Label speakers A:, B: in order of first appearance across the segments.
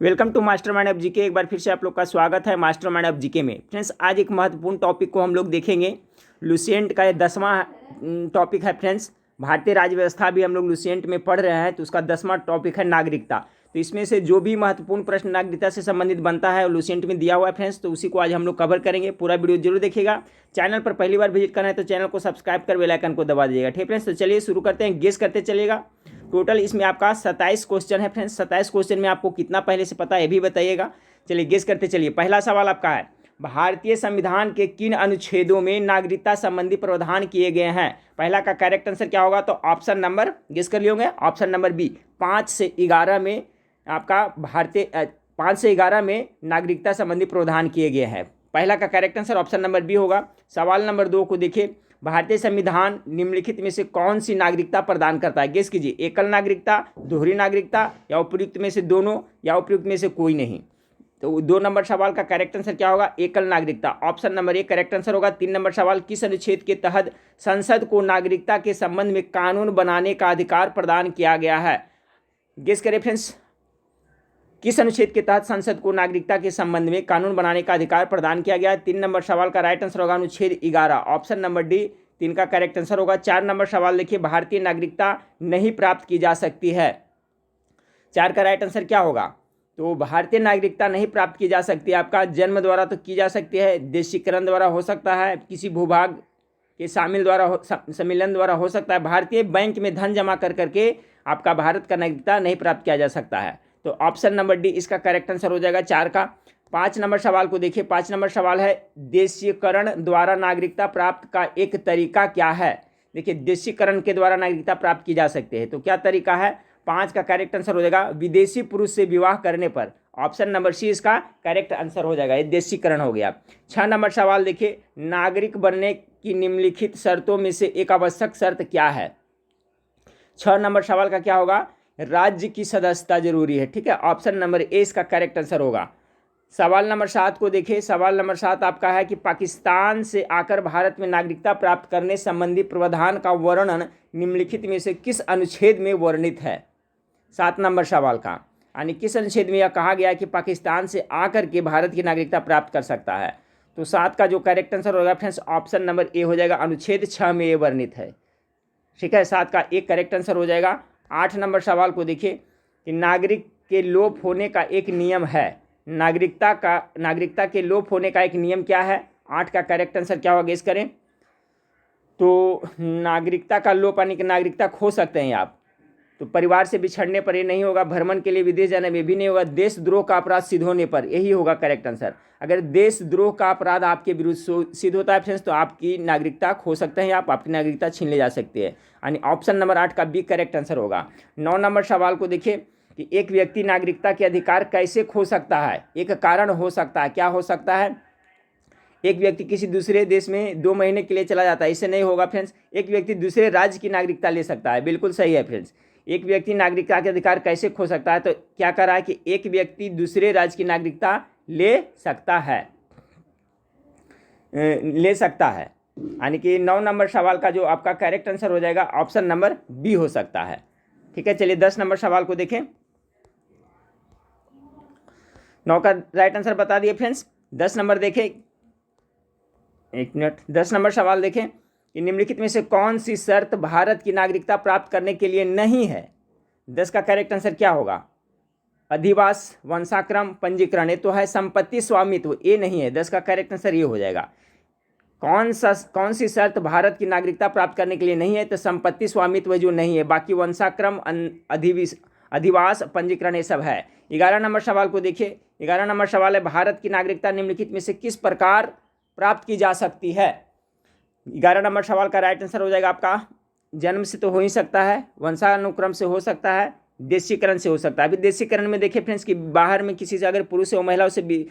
A: Welcome to Mastermind of GK. एक बार फिर से आप लोग का स्वागत है मास्टरमाइंड ऑफ जीके में। फ्रेंड्स, आज एक महत्वपूर्ण टॉपिक को हम लोग देखेंगे। लुसेंट का ये 10वां टॉपिक है। फ्रेंड्स, भारतीय राज्य व्यवस्था भी हम लोग लुसेंट में पढ़ रहे हैं, तो उसका 10वां टॉपिक है नागरिकता। तो इसमें से जो भी महत्वपूर्ण प्रश्न नागरिकता से संबंधित बनता है लुसेंट में दिया हुआ है फ्रेंड्स, तो उसी को आज हम लोग कवर करेंगे। पूरा वीडियो जरूर देखिएगा। चैनल पर पहली बार विजिट करना है तो चैनल को सब्सक्राइब कर बेल आइकन को दबा दीजिएगा। ठीक फ्रेंड्स, तो चलिए शुरू करते हैं। गेस करते चलिएगा। टोटल इसमें आपका 27 क्वेश्चन है फ्रेंड्स। 27 क्वेश्चन में आपको कितना पहले से पता है ये भी बताइएगा। चलिए गेस करते चलिए। पहला सवाल आपका है, भारतीय संविधान के किन अनुच्छेदों में नागरिकता संबंधी प्रावधान किए गए हैं? पहला का करेक्ट आंसर क्या होगा? तो ऑप्शन नंबर गेस कर लिए होंगे, ऑप्शन नंबर बी 5 से 11 में आपका 5 से 11 में नागरिकता संबंधी प्रावधान किए गए हैं। पहला का correct answer option number B होगा। सवाल नंबर 2 को देखिए, भारतीय संविधान निम्नलिखित में से कौन सी नागरिकता प्रदान करता है? गेस कीजिए, एकल नागरिकता, दोहरी नागरिकता या उपयुक्त में से दोनों या उपयुक्त में से कोई नहीं। तो 2 नंबर सवाल का करेक्ट आंसर क्या होगा? एकल नागरिकता, option number A correct answer होगा। 3 नंबर सवाल, किस अनुच्छेद के तहत संसद को नागरिकता के संबंध में कानून बनाने का अधिकार प्रदान किया गया है? गेस करें फ्रेंड्स, किस अनुच्छेद के तहत संसद को नागरिकता के संबंध में कानून बनाने का अधिकार प्रदान किया गया है? 3 नंबर सवाल का राइट आंसर होगा अनुच्छेद 11, ऑप्शन नंबर डी 3 का करेक्ट आंसर होगा। 4 नंबर सवाल देखिए, भारतीय नागरिकता नहीं प्राप्त की जा सकती है। 4 का राइट आंसर क्या होगा? तो भारतीय नागरिकता नहीं प्राप्त की जा सकती है। आपका जन्म द्वारा तो की जा सकती है, देशीकरण द्वारा हो सकता है, किसी भूभाग के सम्मिलन द्वारा हो सकता है, भारतीय बैंक में धन जमा कर करके आपका भारत का नागरिकता नहीं प्राप्त किया जा सकता है। तो ऑप्शन नंबर डी इसका करेक्ट आंसर हो जाएगा 4 का। 5 नंबर सवाल को देखिए। 5 नंबर सवाल है, देशीकरण द्वारा नागरिकता प्राप्त का एक तरीका क्या है? देखिए, देशीकरण के द्वारा नागरिकता प्राप्त की जा सकती है, तो क्या तरीका है? 5 का करेक्ट आंसर हो जाएगा विदेशी पुरुष से विवाह करने पर, ऑप्शन नंबर सी इसका करेक्ट आंसर हो जाएगा। ये देशीकरण हो गया। 6 नंबर सवाल देखिए, नागरिक बनने की निम्नलिखित शर्तों में से एक आवश्यक शर्त क्या है? 6 नंबर सवाल का क्या होगा? राज्य की सदस्यता जरूरी है। ठीक है, ऑप्शन नंबर ए इसका करेक्ट आंसर होगा। सवाल नंबर 7 को देखिए। सवाल नंबर 7 आपका है कि पाकिस्तान से आकर भारत में नागरिकता प्राप्त करने संबंधी प्रावधान का वर्णन निम्नलिखित में से किस अनुच्छेद में वर्णित है? 7 नंबर सवाल का, यानी किस अनुच्छेद में यह कहा गया है कि पाकिस्तान से आकर के भारत की नागरिकता प्राप्त कर सकता है? तो 7 का जो करेक्ट आंसर होगा फ्रेंड्स, ऑप्शन नंबर ए हो जाएगा, अनुच्छेद 6 में ये वर्णित है। ठीक है, 7 का एक करेक्ट आंसर हो जाएगा। 8 नंबर सवाल को देखिए कि नागरिक के लोप होने का एक नियम है। नागरिकता के लोप होने का एक नियम क्या है? 8 का करेक्ट आंसर क्या होगा? गेस करें। तो नागरिकता का लोप यानी कि नागरिकता खो सकते हैं आप। तो परिवार से बिछड़ने पर ये नहीं होगा, भ्रमण के लिए विदेश जाने में भी नहीं होगा, देशद्रोह का अपराध सिद्ध होने पर, यही होगा करेक्ट आंसर। अगर देशद्रोह का अपराध आपके विरुद्ध सिद्ध होता है फ्रेंड्स, तो आपकी नागरिकता खो सकते हैं, आपकी नागरिकता छीन ले जा सकती है, यानी ऑप्शन नंबर 8 का बी करेक्ट आंसर होगा। 9 नंबर सवाल को देखिए कि एक व्यक्ति नागरिकता के अधिकार कैसे खो सकता है? एक कारण हो सकता है, क्या हो सकता है? एक व्यक्ति किसी दूसरे देश में 2 महीने के लिए चला जाता है, इससे नहीं होगा फ्रेंड्स। एक व्यक्ति दूसरे राज्य की नागरिकता ले सकता है, बिल्कुल सही है फ्रेंड्स। एक व्यक्ति नागरिकता के अधिकार कैसे खो सकता है? तो क्या कर रहा है कि एक व्यक्ति दूसरे राज्य की नागरिकता ले सकता है, यानी कि 9 नंबर सवाल का जो आपका करेक्ट आंसर हो जाएगा ऑप्शन नंबर बी हो सकता है। ठीक है, चलिए 10 नंबर सवाल को देखें। 9 का राइट आंसर बता दिए फ्रेंड्स। 10 नंबर देखें, 1 मिनट। 10 नंबर सवाल देखें कि निम्नलिखित में से कौन सी शर्त भारत की नागरिकता प्राप्त करने के लिए नहीं है? 10 का करेक्ट आंसर क्या होगा? अधिवास, वंशाक्रम, पंजीकरण, ये तो है। संपत्ति स्वामित्व, ये नहीं है। 10 का करेक्ट आंसर ये हो जाएगा। कौन सी शर्त भारत की नागरिकता प्राप्त करने के लिए नहीं है? तो संपत्ति स्वामित्व जो नहीं है, बाकी वंशाक्रम, अधिवास, पंजीकरण ये सब है। 11 नंबर सवाल को देखिए। 11 नंबर सवाल है, भारत की नागरिकता निम्नलिखित में से किस प्रकार प्राप्त की जा सकती है? 11 नंबर सवाल का राइट आंसर हो जाएगा आपका, जन्म से तो हो ही सकता है, वंशानुक्रम से हो सकता है, देशीकरण से हो सकता है। अभी देशीकरण में देखिए फ्रेंड्स कि बाहर में किसी से अगर पुरुष और महिला से भी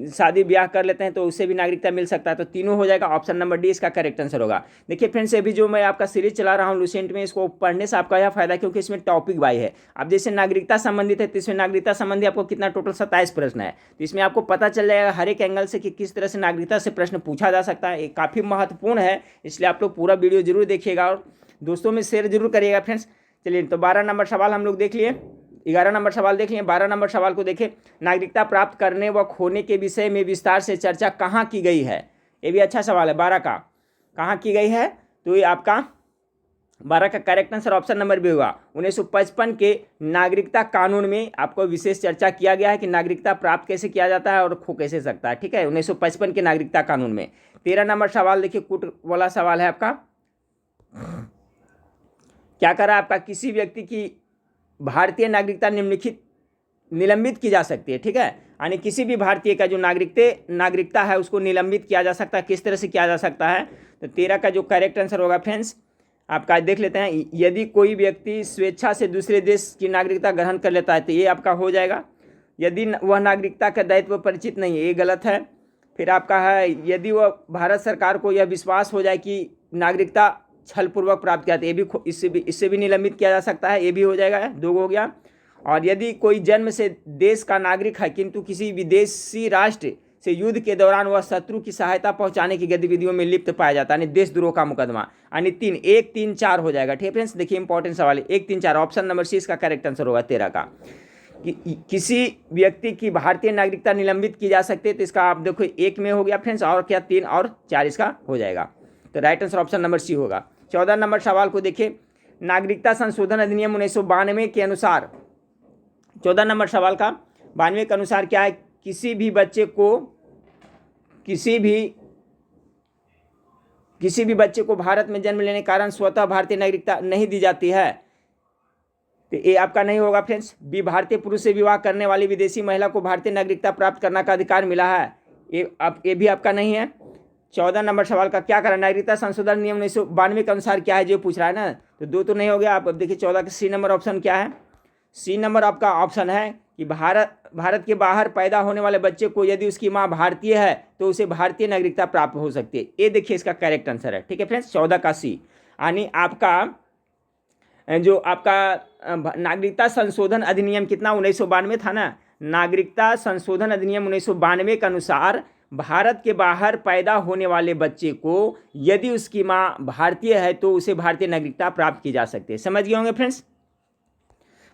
A: शादी ब्याह कर लेते हैं तो उससे भी नागरिकता मिल सकता है। तो तीनों हो जाएगा, ऑप्शन नंबर डी इसका करेक्ट आंसर होगा। देखिए फ्रेंड्स, अभी जो मैं आपका सीरीज चला रहा हूँ लुसेंट में, इसको पढ़ने से आपका यह फायदा क्योंकि इसमें टॉपिक वाइज है। अब जैसे नागरिकता संबंधित है तो इसमें नागरिकता संबंधी आपको कितना टोटल 27 प्रश्न है, तो इसमें आपको पता चल जाएगा हर एक एंगल से कि किस तरह से नागरिकता से प्रश्न पूछा जा सकता है। ये काफ़ी महत्वपूर्ण है, इसलिए आप लोग पूरा वीडियो जरूर देखिएगा और दोस्तों में शेयर जरूर करिएगा फ्रेंड्स। चलिए, तो 12 नंबर सवाल हम लोग देख लिए। 11 नंबर सवाल देख लें। 12 नंबर सवाल को देखें, नागरिकता प्राप्त करने व खोने के विषय में विस्तार से चर्चा कहाँ की गई है। ये भी अच्छा सवाल है। 12 का कहाँ की गई है, तो ये आपका 12 का correct answer option number B होगा। 1955 के नागरिकता कानून में आपको विशेष चर्चा किया गया है कि नागरिकता प्राप्त कैसे किया जाता है और खो कैसे सकता है। ठीक है, 1955 के नागरिकता कानून में। 13 नंबर सवाल देखिए, कूट वाला सवाल है आपका। क्या करा आपका, किसी व्यक्ति की भारतीय नागरिकता निलंबित की जा सकती है। ठीक है, यानी किसी भी भारतीय का जो नागरिकता है उसको निलंबित किया जा सकता है। किस तरह से किया जा सकता है, तो 13 का जो करेक्ट आंसर होगा फ्रेंड्स आपका देख लेते हैं। यदि कोई व्यक्ति स्वेच्छा से दूसरे देश की नागरिकता ग्रहण कर लेता है तो ये आपका हो जाएगा। यदि वह नागरिकता का दायित्व परिचित नहीं है, ये गलत है। फिर आपका है, यदि वह भारत सरकार को यह विश्वास हो जाए कि नागरिकता छलपूर्वक प्राप्त किया, तो ये भी इससे भी निलंबित किया जा सकता है, ये भी हो जाएगा। 2 हो गया। और यदि कोई जन्म से देश का नागरिक है किंतु किसी विदेशी राष्ट्र से युद्ध के दौरान वह शत्रु की सहायता पहुंचाने की गतिविधियों में लिप्त पाया जाता है, यानी देशद्रोह का मुकदमा, यानी 1 3 4 हो जाएगा। ठीक है फ्रेंड्स, देखिए इंपॉर्टेंट सवाल है। 1 3 4 ऑप्शन नंबर सी इसका करेक्ट आंसर होगा 13 का। किसी व्यक्ति की भारतीय नागरिकता निलंबित की जा सकती है, तो इसका आप देखो 1 में हो गया फ्रेंड्स, और क्या 3 और 4 इसका हो जाएगा। तो right answer option number C होगा। 14 नंबर सवाल को देखिए, नागरिकता संशोधन अधिनियम 1992 के अनुसार, 14 नंबर सवाल का 92 के अनुसार क्या है, किसी भी बच्चे को भारत में जन्म लेने के कारण स्वतः भारतीय नागरिकता नहीं दी जाती है, तो ये आपका नहीं होगा फ्रेंड्स। भारतीय पुरुष से विवाह करने वाली विदेशी महिला को भारतीय नागरिकता प्राप्त करने का अधिकार मिला है, ये भी आपका नहीं है। 14 नंबर सवाल का क्या करा, नागरिकता संशोधन नियम 1992 के अनुसार क्या है जो पूछ रहा है ना, तो 2 तो नहीं हो गया। आप अब देखिए 14 का सी नंबर ऑप्शन क्या है। सी नंबर आपका ऑप्शन है कि भारत के बाहर पैदा होने वाले बच्चे को यदि उसकी माँ भारतीय है तो उसे भारतीय नागरिकता प्राप्त हो सकती है। ये देखिए इसका करेक्ट आंसर है। ठीक है फ्रेंड्स, 14 का सी, यानी आपका जो आपका नागरिकता संशोधन अधिनियम कितना 1992 था ना, नागरिकता संशोधन अधिनियम 1992 के अनुसार भारत के बाहर पैदा होने वाले बच्चे को यदि उसकी माँ भारतीय है तो उसे भारतीय नागरिकता प्राप्त की जा सकती है। समझ गए होंगे फ्रेंड्स,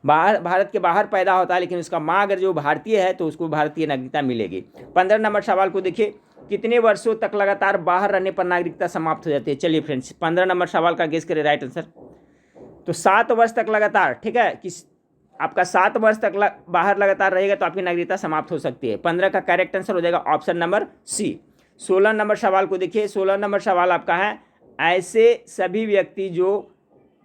A: भारत के बाहर पैदा होता है लेकिन उसका माँ अगर जो भारतीय है तो उसको भारतीय नागरिकता मिलेगी। 15 नंबर सवाल को देखिए, कितने वर्षों तक लगातार बाहर रहने पर नागरिकता समाप्त हो जाती है। चलिए फ्रेंड्स 15 नंबर सवाल का गेस करें राइट आंसर, तो 7 वर्ष तक लगातार। ठीक है, कि आपका 7 वर्ष तक बाहर लगातार रहेगा तो आपकी नागरिकता समाप्त हो सकती है। 15 का करेक्ट आंसर हो जाएगा ऑप्शन नंबर सी। 16 नंबर सवाल को देखिए, 16 नंबर सवाल आपका है, ऐसे सभी व्यक्ति जो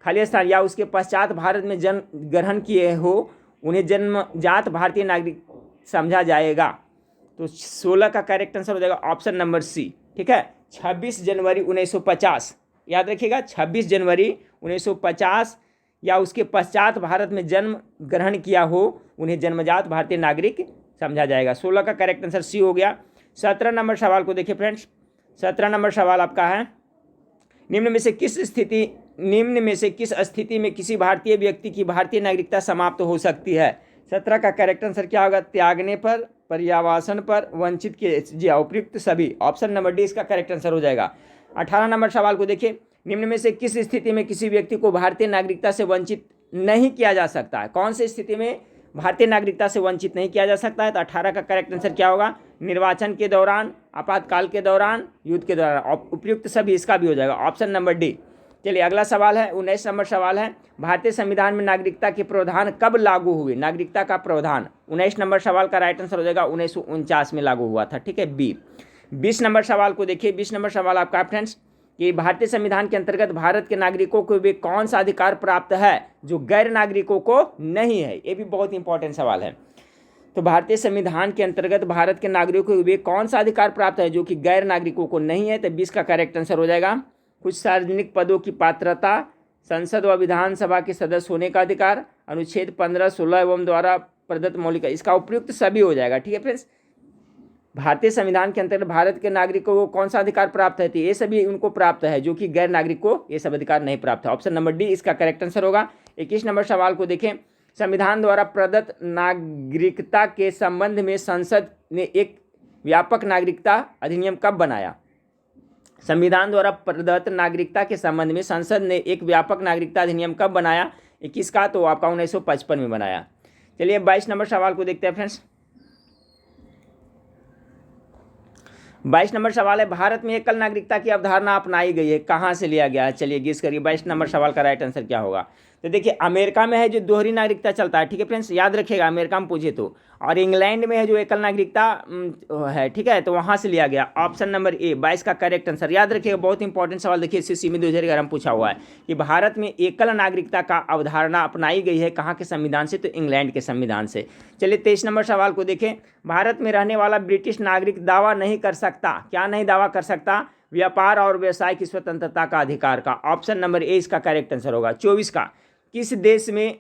A: खालिस्तान या उसके पश्चात भारत में जन्म ग्रहण किए हो उन्हें जन्मजात भारतीय नागरिक समझा जाएगा। तो 16 का करेक्ट आंसर हो जाएगा ऑप्शन नंबर सी। ठीक है, 26 जनवरी 1950, याद रखिएगा 26 जनवरी 1950 या उसके पश्चात भारत में जन्म ग्रहण किया हो उन्हें जन्मजात भारतीय नागरिक समझा जाएगा। 16 का करेक्ट आंसर सी हो गया। 17 नंबर सवाल को देखिए फ्रेंड्स, 17 नंबर सवाल आपका है, निम्न में से किस स्थिति में किसी भारतीय व्यक्ति की भारतीय नागरिकता समाप्त हो सकती है। 17 का करेक्ट आंसर क्या होगा, त्यागने पर, पर्यावासन पर, वंचित के, जी उपयुक्त सभी, ऑप्शन नंबर डी इसका करेक्ट आंसर हो जाएगा। 18 नंबर सवाल को देखिए, निम्न में से किस स्थिति में किसी व्यक्ति को भारतीय नागरिकता से वंचित नहीं किया जा सकता है। कौन सी स्थिति में भारतीय नागरिकता से वंचित नहीं किया जा सकता है, तो 18 का करेक्ट आंसर क्या होगा, निर्वाचन के दौरान, आपातकाल के दौरान, युद्ध के दौरान, उपयुक्त सभी, इसका भी हो जाएगा ऑप्शन नंबर डी। चलिए अगला सवाल है, 19 नंबर सवाल है, भारतीय संविधान में नागरिकता के प्रावधान कब लागू हुए। नागरिकता का प्रावधान 19 नंबर सवाल का राइट आंसर हो जाएगा 1949 में लागू हुआ था। ठीक है, बी। 20 नंबर सवाल को देखिए, 20 नंबर सवाल आपका फ्रेंड्स कि भारतीय संविधान के अंतर्गत भारत के नागरिकों को वे कौन सा अधिकार प्राप्त है जो गैर नागरिकों को नहीं है। ये भी बहुत इंपॉर्टेंट सवाल है। तो भारतीय संविधान के अंतर्गत भारत के नागरिकों को वे कौन सा अधिकार प्राप्त है जो कि गैर नागरिकों को नहीं है, तो 20 का करेक्ट आंसर हो जाएगा, कुछ सार्वजनिक पदों की पात्रता, संसद व विधानसभा के सदस्य होने का अधिकार, अनुच्छेद 15, 16 एवं द्वारा प्रदत्त मौलिक, इसका उपयुक्त सभी हो जाएगा। ठीक है फ्रेंड्स, भारतीय संविधान के अंतर्गत भारत के नागरिकों को कौन सा अधिकार प्राप्त है, तो ये सभी उनको प्राप्त है जो कि गैर नागरिक को ये सब अधिकार नहीं प्राप्त है। ऑप्शन नंबर डी इसका करेक्ट आंसर होगा। 21 नंबर सवाल को देखें, संविधान द्वारा प्रदत्त नागरिकता के संबंध में संसद ने एक व्यापक नागरिकता अधिनियम कब बनाया। संविधान द्वारा प्रदत्त नागरिकता के संबंध में संसद ने एक व्यापक नागरिकता अधिनियम कब बनाया, 21 का, तो आपका 1955 में बनाया। चलिए 22 नंबर सवाल को देखते हैं फ्रेंड्स। 22 नंबर सवाल है, भारत में एकल नागरिकता की अवधारणा अपनाई गई है, कहाँ से लिया गया है? चलिए गेस करिए 22 नंबर सवाल का राइट आंसर क्या होगा। तो देखिए अमेरिका में है जो दोहरी नागरिकता चलता है, ठीक है फ्रेंड्स, याद रखिएगा अमेरिका में पूछे तो, और इंग्लैंड में है जो एकल नागरिकता है, ठीक है, तो वहाँ से लिया गया। ऑप्शन नंबर ए 22 का करेक्ट आंसर, याद रखिएगा बहुत इंपॉर्टेंट सवाल। देखिए CC में 2011 में पूछा हुआ है कि भारत में एकल नागरिकता का अवधारणा अपनाई गई है कहाँ के संविधान से? तो इंग्लैंड के संविधान से। चलिए 23 नंबर सवाल को देखें। भारत में रहने वाला ब्रिटिश नागरिक दावा नहीं कर सकता, क्या नहीं दावा कर सकता? व्यापार और व्यवसाय की स्वतंत्रता का अधिकार का। ऑप्शन नंबर ए इसका करेक्ट आंसर होगा। 24 का, किस देश में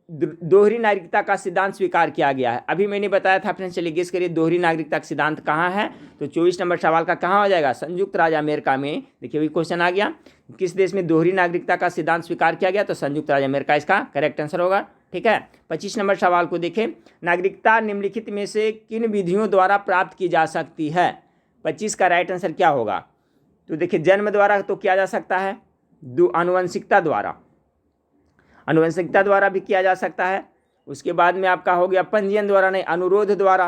A: दोहरी नागरिकता का सिद्धांत स्वीकार किया गया है? अभी मैंने बताया था फ्रेंड्स, चलिए गेस करिए दोहरी नागरिकता का सिद्धांत कहाँ है? तो 24 नंबर सवाल का कहाँ हो जाएगा? संयुक्त राज्य अमेरिका में। देखिए वही क्वेश्चन आ गया, किस देश में दोहरी नागरिकता का सिद्धांत स्वीकार किया गया? तो संयुक्त राज्य अमेरिका इसका करेक्ट आंसर होगा, ठीक है। 25 नंबर सवाल को देखें। नागरिकता निम्नलिखित में से किन विधियों द्वारा प्राप्त की जा सकती है? 25 का राइट आंसर क्या होगा? तो देखिए जन्म द्वारा तो किया जा सकता है, आनुवंशिकता द्वारा, आनुवंशिकता द्वारा भी किया जा सकता है। उसके बाद में आपका हो गया पंजीयन द्वारा, नहीं अनुरोध द्वारा,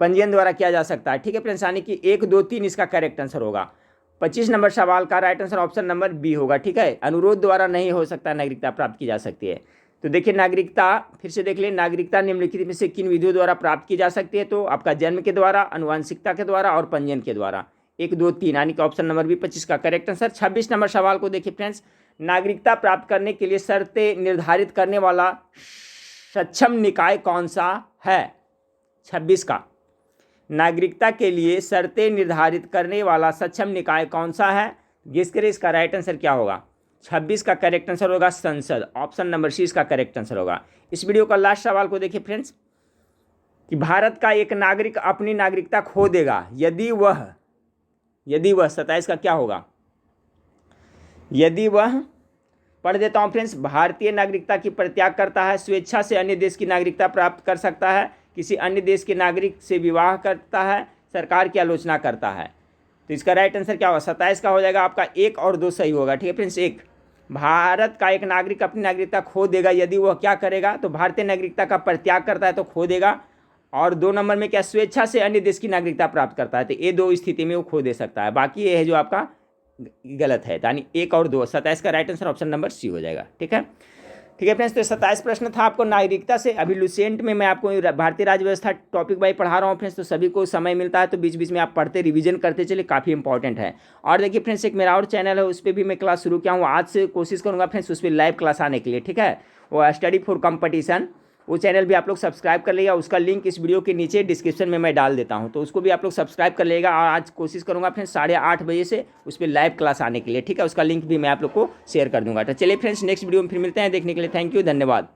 A: पंजीयन द्वारा किया जा सकता है, ठीक है फ्रेंड्स, यानी कि 1, 2, 3 इसका करेक्ट आंसर होगा। 25 नंबर सवाल का right answer option number B होगा, ठीक है। अनुरोध द्वारा नहीं हो सकता, नागरिकता प्राप्त की जा सकती है। तो देखिए नागरिकता फिर से देख लें, नागरिकता निम्नलिखित में से किन विधियों द्वारा प्राप्त की जा सकती है? तो आपका जन्म के द्वारा, आनुवंशिकता के द्वारा और पंजीयन के द्वारा। 1, 2, 3 यानी कि ऑप्शन नंबर बी 25 का करेक्ट आंसर। 26 नंबर सवाल को देखिए फ्रेंड्स। नागरिकता प्राप्त करने के लिए शर्तें निर्धारित करने वाला सक्षम निकाय कौन सा है? 26 का, नागरिकता के लिए शर्तें निर्धारित करने वाला सक्षम निकाय कौन सा है? गेस करें इसका राइट आंसर क्या होगा। 26 का करेक्ट आंसर होगा संसद, ऑप्शन नंबर सी इसका करेक्ट आंसर होगा। इस वीडियो का लास्ट सवाल को देखिए फ्रेंड्स कि भारत का एक नागरिक अपनी नागरिकता खो देगा यदि वह 27 का क्या होगा? यदि वह, पढ़ देता हूँ फ्रेंड्स, भारतीय नागरिकता की परित्याग करता है, स्वेच्छा से अन्य देश की नागरिकता प्राप्त कर सकता है, किसी अन्य देश के नागरिक से विवाह करता है, सरकार की आलोचना करता है। तो इसका राइट आंसर क्या होगा? 27 का हो जाएगा आपका 1 और 2 सही होगा, ठीक है फ्रेंड्स। 1, भारत का एक नागरिक अपनी नागरिकता खो देगा यदि वह क्या करेगा? तो भारतीय नागरिकता का परित्याग करता है तो खो देगा। और 2 नंबर में क्या? स्वेच्छा से अन्य देश की नागरिकता प्राप्त करता है, तो ये 2 स्थिति में वो खो दे सकता है। बाकी ये है जो आपका गलत है, यानी 1 और 2। 27 का right answer option number C हो जाएगा, ठीक है। ठीक है फ्रेंड्स, तो 27 प्रश्न था आपको नागरिकता से। अभी लुसेंट में मैं आपको भारतीय राज्य व्यवस्था टॉपिक वाइज पढ़ा रहा हूँ फ्रेंड्स, तो सभी को समय मिलता है तो बीच बीच में आप पढ़ते रिवीजन करते चलिए, काफ़ी इंपॉर्टेंट है। और देखिए फ्रेंड्स, एक मेरा और चैनल है, उस पर भी मैं क्लास शुरू किया हूँ। आज से कोशिश करूँगा फ्रेंड्स उस पर लाइव क्लास आने के लिए, ठीक है। वो स्टडी फॉर कंपटीशन, वो चैनल भी आप लोग सब्सक्राइब कर लीजिएगा। उसका लिंक इस वीडियो के नीचे डिस्क्रिप्शन में मैं डाल देता हूं, तो उसको भी आप लोग सब्सक्राइब कर लीजिएगा। और आज कोशिश करूंगा फ्रेंड्स 8:30 बजे से उस पर लाइव क्लास आने के लिए, ठीक है। उसका लिंक भी मैं आप लोग को शेयर कर दूंगा। तो चलिए फ्रेंड्स, नेक्स्ट वीडियो में फिर मिलते हैं। देखने के लिए थैंक यू, धन्यवाद।